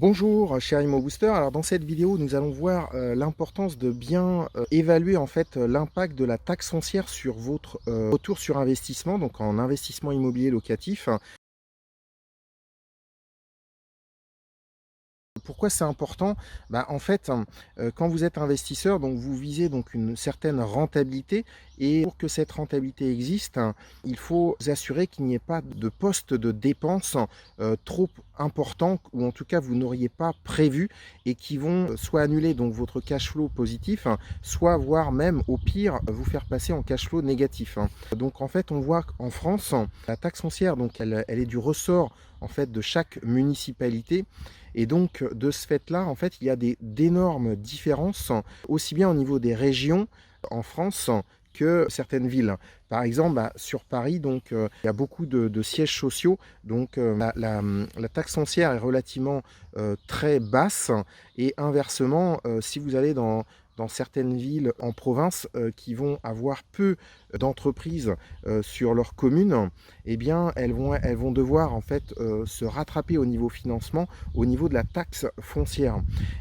Bonjour, cher Imo Booster. Alors dans cette vidéo, nous allons voir l'importance de bien évaluer en fait l'impact de la taxe foncière sur votre retour sur investissement, donc en investissement immobilier locatif. Pourquoi c'est important? En fait, quand vous êtes investisseur, donc vous visez donc une certaine rentabilité et pour que cette rentabilité existe, il faut vous assurer qu'il n'y ait pas de poste de dépenses, trop importants ou en tout cas vous n'auriez pas prévu et qui vont soit annuler donc votre cash flow positif, soit voire même au pire vous faire passer en cash flow négatif. Donc en fait, on voit qu'en France, la taxe foncière donc elle est du ressort en fait de chaque municipalité et donc, de ce fait-là, en fait, il y a d'énormes différences, aussi bien au niveau des régions en France que certaines villes. Par exemple, sur Paris, donc, il y a beaucoup de sièges sociaux, donc la taxe foncière est relativement très basse et inversement, si vous allez dans certaines villes en province qui vont avoir peu d'entreprises sur leur commune, eh bien, elles vont devoir en fait se rattraper au niveau financement au niveau de la taxe foncière.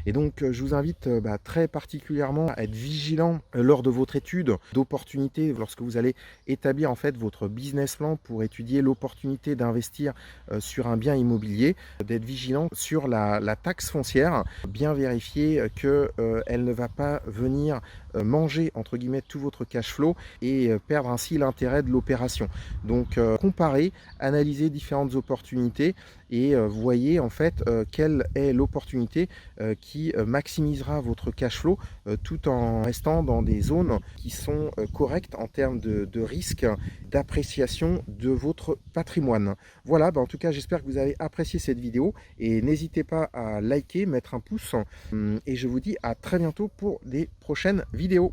Et donc, je vous invite très particulièrement à être vigilant lors de votre étude d'opportunité, lorsque vous allez établir en fait votre business plan pour étudier l'opportunité d'investir sur un bien immobilier, d'être vigilant sur la taxe foncière, bien vérifier qu'elle ne va pas venir manger entre guillemets tout votre cash flow et perdre ainsi l'intérêt de l'opération. Donc, comparer, analyser différentes opportunités et voyez en fait quelle est l'opportunité qui maximisera votre cash flow tout en restant dans des zones qui sont correctes en termes de risque d'appréciation de votre patrimoine. Voilà, en tout cas j'espère que vous avez apprécié cette vidéo et n'hésitez pas à liker, mettre un pouce et je vous dis à très bientôt pour des prochaines vidéos.